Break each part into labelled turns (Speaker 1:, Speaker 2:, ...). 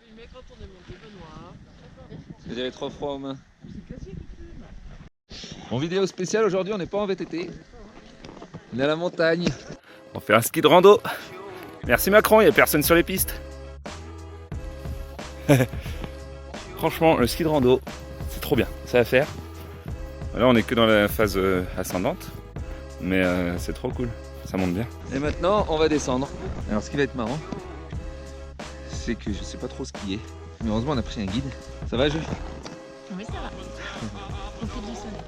Speaker 1: allumé quand on est monté, Benoît.
Speaker 2: Vous avez trop froid aux mains. En vidéo spéciale aujourd'hui, on n'est pas en VTT. On est à la montagne.
Speaker 3: On fait un ski de rando. Merci Macron, il n'y a personne sur les pistes. Franchement, le ski de rando, c'est trop bien, ça à faire. Là, on est que dans la phase ascendante, mais c'est trop cool, ça monte bien.
Speaker 2: Et maintenant, on va descendre. Alors, ce qui va être marrant, c'est que je sais pas trop skier. Mais heureusement, on a pris un guide. Ça va, Jules?
Speaker 4: Oui, ça va. On fait du soleil.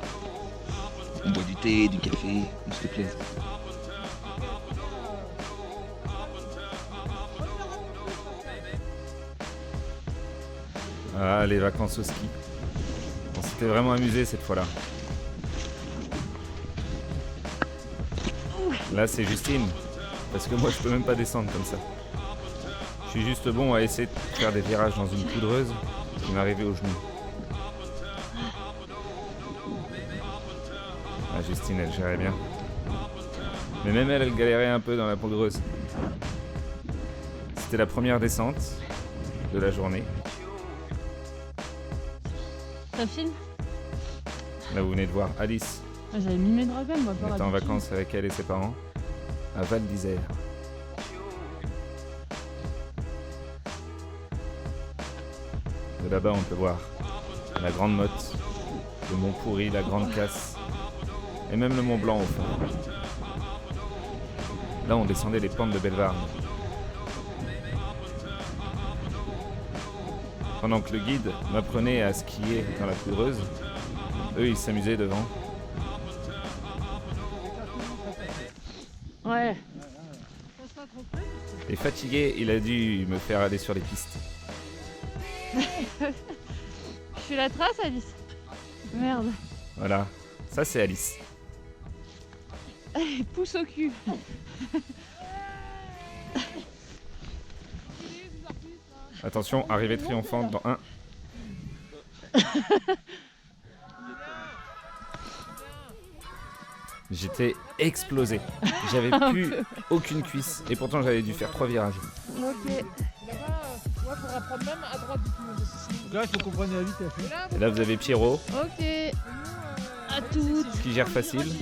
Speaker 2: On boit du thé, du café, on se plaise.
Speaker 3: Ah, les vacances au ski. On s'était vraiment amusé cette fois-là. Là, c'est Justine, parce que moi, je peux même pas descendre comme ça. Je suis juste bon à essayer de faire des virages dans une poudreuse qui m'est arrivée au genou. Ah, Justine, elle gérait bien. Mais même elle galérait un peu dans la poudreuse. C'était la première descente de la journée.
Speaker 4: Ça filme?
Speaker 3: Là, vous venez de voir Alice.
Speaker 4: J'avais mis mes dragons, moi,
Speaker 3: On était en vacances avec elle et ses parents à Val d'Isère. De là-bas, on peut voir la Grande Motte, le Mont Pourri, la Grande Casse et même le Mont Blanc au fond. Là, on descendait les pentes de Bellevarde. Pendant que le guide m'apprenait à skier dans la poudreuse, eux, ils s'amusaient devant.
Speaker 4: Ouais.
Speaker 3: Et fatigué, il a dû me faire aller sur les pistes.
Speaker 4: Je suis la trace, Alice. Merde.
Speaker 3: Voilà, ça c'est Alice.
Speaker 4: Pouce au cul.
Speaker 3: Attention, arrivée triomphante dans 1. J'étais explosé. J'avais plus aucune cuisse et pourtant j'avais dû faire 3 virages.
Speaker 4: Ok.
Speaker 1: Ouais, faut apprendre même à droite du tout.
Speaker 5: Là, il faut qu'on prenne la vitesse.
Speaker 3: Et là vous avez Pierrot
Speaker 4: Ok. À toutes.
Speaker 3: qui gère facile.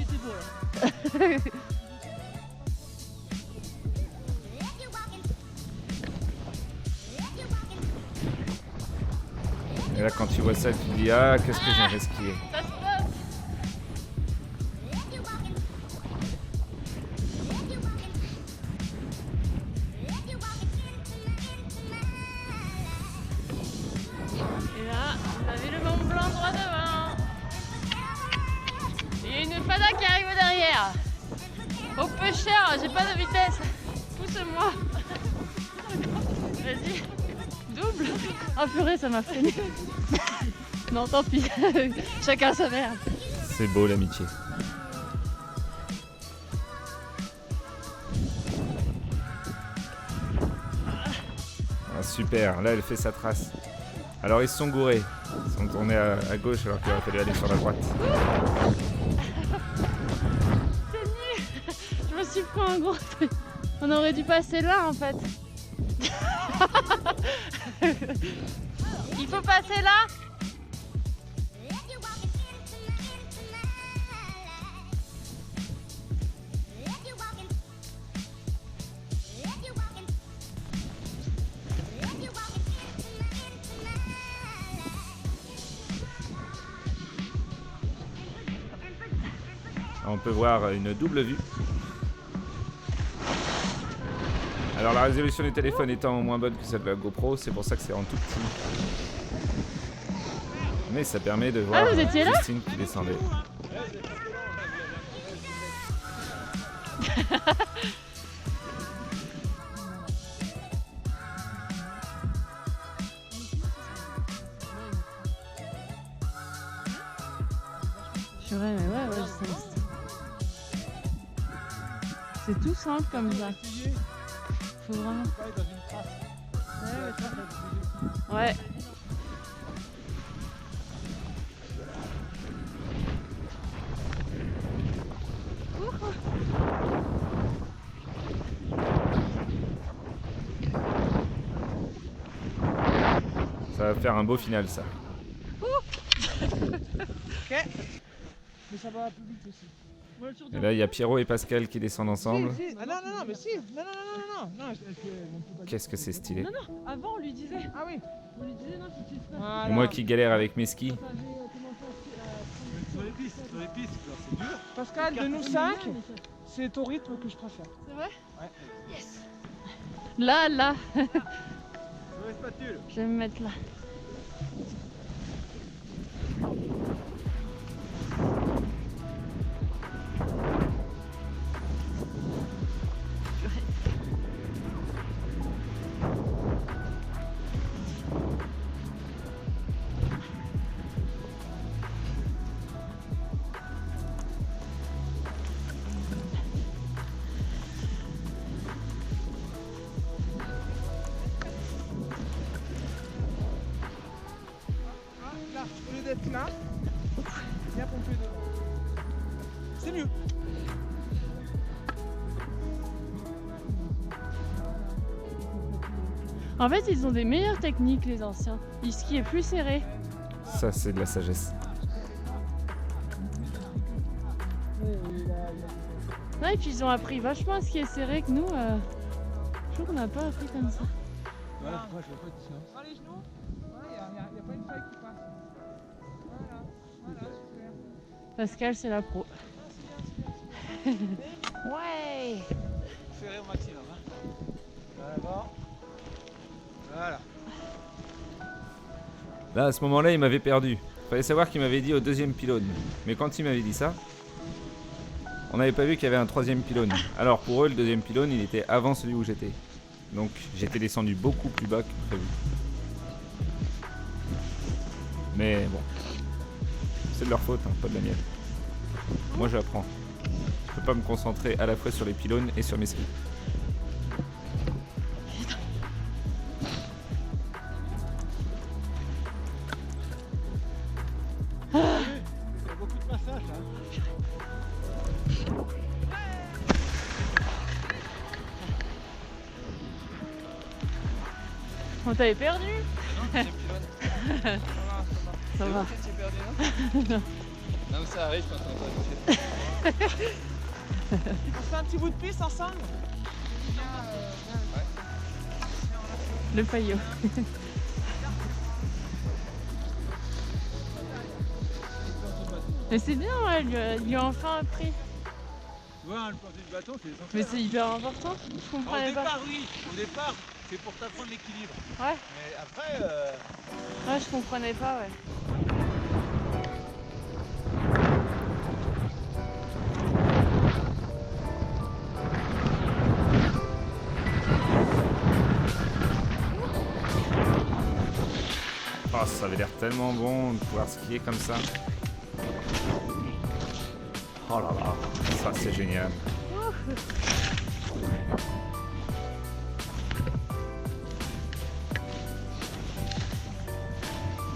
Speaker 3: Et là quand tu vois ça, tu te dis ah qu'est-ce que j'aimerais skier.
Speaker 4: Ça se passe. Et là, vous avez le Mont Blanc droit devant. Et une fada qui arrive derrière. Au peu cher, j'ai pas de vitesse. Pousse-moi. Vas-y. Double. Oh purée, ça m'a freiné. Non, tant pis. Chacun sa merde.
Speaker 3: C'est beau l'amitié. Ah, super, là elle fait sa trace. Alors ils se sont gourés. Ils sont tournés à gauche alors qu'il aurait fallu aller sur la droite.
Speaker 4: C'est nul. Je me suis pris un gros truc. On aurait dû passer là en fait. Il faut passer là.
Speaker 3: On peut voir une double vue. Alors la résolution du téléphone étant moins bonne que celle de la GoPro, c'est pour ça que c'est en tout petit. Mais ça permet de voir
Speaker 4: vous étiez là
Speaker 3: Justine qui descendait.
Speaker 4: Purée, mais ouais, c'est tout simple comme ça. Faut vraiment. Ouais.
Speaker 3: va faire un beau final ça.
Speaker 1: Ok. Mais ça va un peu vite aussi.
Speaker 4: Moi, le tour
Speaker 3: Et là il y a Pierrot et Pascal qui descendent ensemble.
Speaker 1: Si, si. Ah non, non, non, mais si. Non, non, non, non, non. Non,
Speaker 3: Qu'est-ce que c'est stylé.
Speaker 4: Non, non, avant on lui disait.
Speaker 1: Ah oui.
Speaker 4: On lui disait non, faut que tu te fasses.
Speaker 1: Voilà.
Speaker 3: Et moi qui galère avec mes skis.
Speaker 4: Enfin, j'ai commencé à
Speaker 5: Sur les pistes, c'est dur.
Speaker 1: Pascal, de nous 5, c'est au rythme que je préfère.
Speaker 4: C'est vrai?
Speaker 1: Ouais.
Speaker 4: Yes. Là, là.
Speaker 5: Sur les spatules.
Speaker 4: Je vais me mettre là.
Speaker 1: Là, au lieu d'être là, viens pomper devant. C'est mieux.
Speaker 4: En fait, ils ont des meilleures techniques, les anciens. Le ski est plus serré.
Speaker 3: Ça c'est de la sagesse.
Speaker 4: Ouais, et puis ils ont appris vachement à skier serré que nous. Je trouve qu'on n'a pas appris comme ça.
Speaker 5: Voilà, moi je vois pas tout ça.
Speaker 1: Prends les genoux. Voilà, il n'y a pas une feuille qui passe. Voilà, voilà, super.
Speaker 4: Pascal, c'est la pro. Ouais.
Speaker 5: Ferré au maximum. Hein. Voilà. Voilà.
Speaker 3: Là à ce moment-là il m'avait perdu. Fallait savoir qu'il m'avait dit au deuxième pylône. Mais quand il m'avait dit ça, on n'avait pas vu qu'il y avait un troisième pylône. Alors pour eux le deuxième pylône il était avant celui où j'étais. Donc j'étais descendu beaucoup plus bas que prévu. Mais bon, c'est de leur faute, hein, pas de la mienne. Moi j'apprends. Je peux pas me concentrer à la fois sur les pylônes et sur mes skis.
Speaker 5: Il y a beaucoup de passages là.
Speaker 4: On t'avait perdu. Ça va.
Speaker 2: Tu es perdu, non? Non, mais ça arrive quand on va toucher.
Speaker 1: On fait un petit bout de piste ensemble.
Speaker 4: Le paillot. Mais c'est bien, ouais, il lui a enfin appris.
Speaker 5: Tu vois, hein, le planter du bâton, c'est
Speaker 4: Mais
Speaker 5: essentiel.
Speaker 4: c'est hyper important. Je
Speaker 5: Au
Speaker 4: comprenais pas.
Speaker 5: départ, oui. Au départ, c'est pour t'apprendre l'équilibre.
Speaker 4: Ouais,
Speaker 5: Mais après,
Speaker 4: ouais, je comprenais pas, ouais.
Speaker 3: Oh, ça avait l'air tellement bon de pouvoir skier comme ça. Oh là là, ça c'est génial.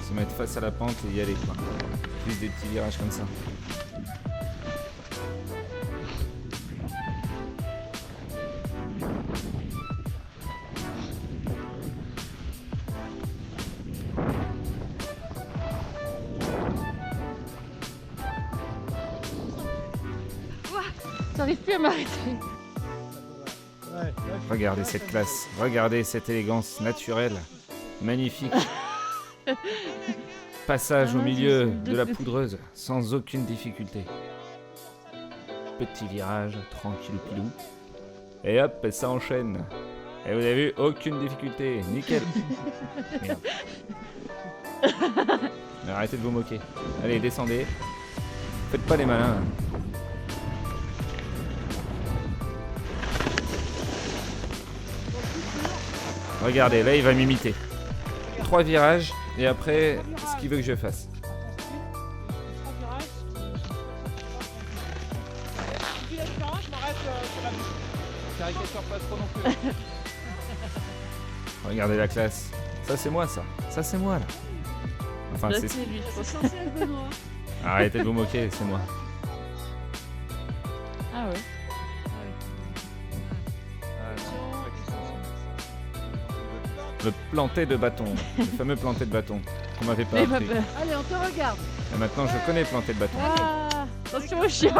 Speaker 3: Se mettre face à la pente et y aller quoi. Plus des petits virages comme ça.
Speaker 4: J'arrive plus à m'arrêter.
Speaker 5: ouais.
Speaker 3: Regardez cette classe, regardez cette élégance naturelle. Magnifique. Passage au milieu de la poudreuse, sans aucune difficulté. Petit virage, tranquille pilou. Et hop, ça enchaîne. Et vous avez vu, aucune difficulté, nickel. Merde. Mais arrêtez de vous moquer. Allez, descendez. Faites pas les malins. Regardez, là il va m'imiter. 3 virages, et après, ce qu'il veut que je fasse.
Speaker 1: Puis la différence, je m'arrête sur la bouche.
Speaker 2: Caricature pas trop non plus.
Speaker 3: Regardez la classe. Ça c'est moi ça. Ça c'est moi là. Enfin
Speaker 4: Là,
Speaker 3: c'est...
Speaker 4: c'est lui, je pense. Benoît.
Speaker 3: Arrêtez de vous moquer, c'est moi.
Speaker 4: Ah ouais.
Speaker 3: Le planté de bâton. Le fameux planté de bâton. Qu'on m'avait pas
Speaker 4: Mais pas
Speaker 3: appris.
Speaker 4: peur.
Speaker 6: Allez, on te regarde.
Speaker 3: Et maintenant, je connais planté de bâton.
Speaker 4: Ah, attention au chien.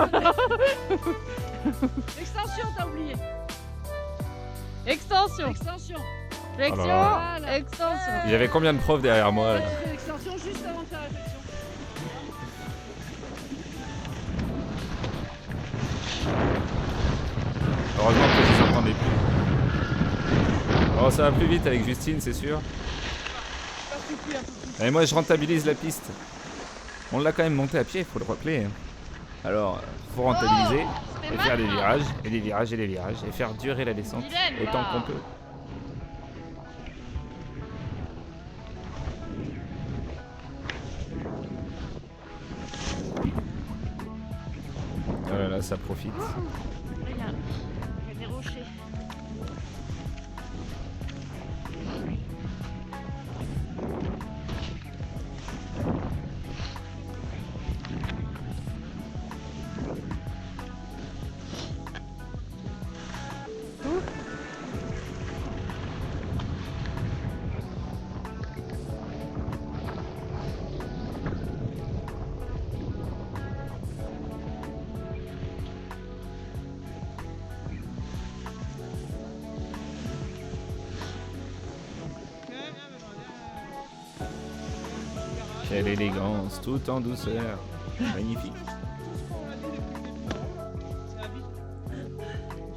Speaker 6: Extension, t'as oublié.
Speaker 4: Extension.
Speaker 6: Extension.
Speaker 4: Flexion.
Speaker 3: Oh là
Speaker 6: là.
Speaker 4: Extension.
Speaker 3: Il y avait combien de profs derrière moi là
Speaker 6: Tu fais l'extension juste avant de faire la flexion.
Speaker 3: Heureusement que je les entendais plus. Oh, ça va plus vite avec Justine, c'est sûr.
Speaker 1: Ça suffit un peu plus.
Speaker 3: Et moi, je rentabilise la piste. On l'a quand même monté à pied, il faut le rappeler. Alors, faut rentabiliser et faire des virages, et des virages, et des virages, et faire durer la descente
Speaker 4: Vilaine,
Speaker 3: autant
Speaker 4: là.
Speaker 3: qu'on peut. Oh là là, ça profite.
Speaker 4: Regarde. Il y a des rochers.
Speaker 3: Quelle élégance, tout en douceur. Magnifique.
Speaker 1: Tout ce qu'on a dit depuis le début, c'est la vie.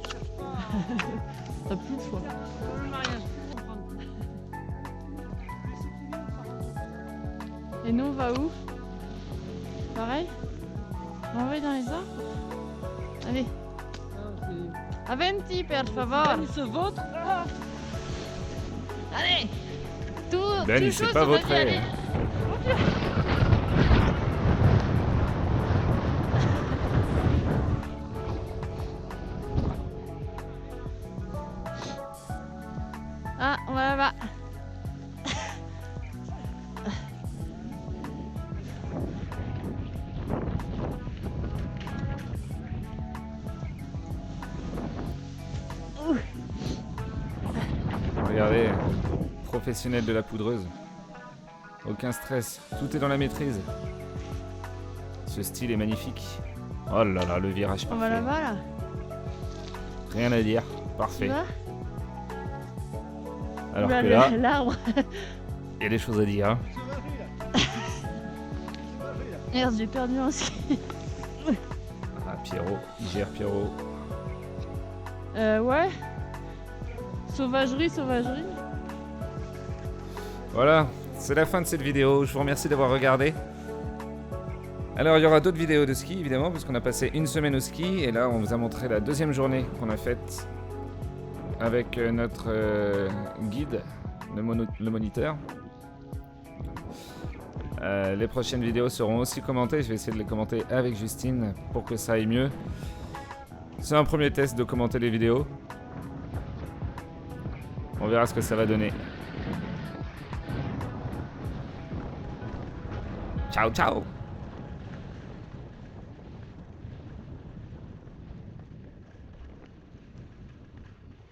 Speaker 1: Tu cherches pas à-
Speaker 4: T'as plus de choix.
Speaker 6: Le mariage, faut comprendre.
Speaker 1: Mais si tu veux,
Speaker 4: Et nous, on va où? Pareil? On va dans les arbres? Allez. Aventi, per favor.
Speaker 6: Il se vautre.
Speaker 4: Allez. Tout,
Speaker 3: Ben,
Speaker 4: tout
Speaker 3: il s'est
Speaker 4: chaud,
Speaker 3: pas
Speaker 4: on va y
Speaker 3: vautré.
Speaker 4: aller. Ah, on va là-bas.
Speaker 3: Regardez, professionnel de la poudreuse. Aucun stress, tout est dans la maîtrise. Ce style est magnifique. Oh là là, le virage
Speaker 4: On va
Speaker 3: parfait.
Speaker 4: là-bas, là.
Speaker 3: Rien à dire,
Speaker 4: Tu
Speaker 3: parfait.
Speaker 4: vas?
Speaker 3: Alors
Speaker 4: Oula,
Speaker 3: que là,
Speaker 4: l'arbre.
Speaker 3: il y a des choses à dire. Hein.
Speaker 1: sauvagerie là. Sauvagerie là.
Speaker 4: Merde, j'ai perdu un ski.
Speaker 3: Ah, Pierrot, il gère Pierrot.
Speaker 4: Ouais. Sauvagerie, sauvagerie.
Speaker 3: Voilà, c'est la fin de cette vidéo. Je vous remercie d'avoir regardé. Alors, il y aura d'autres vidéos de ski, évidemment, parce qu'on a passé une semaine au ski. Et là, on vous a montré la deuxième journée qu'on a faite avec notre guide, le moniteur. Les prochaines vidéos seront aussi commentées. Je vais essayer de les commenter avec Justine pour que ça aille mieux. C'est un premier test de commenter les vidéos. On verra ce que ça va donner. Ciao, ciao!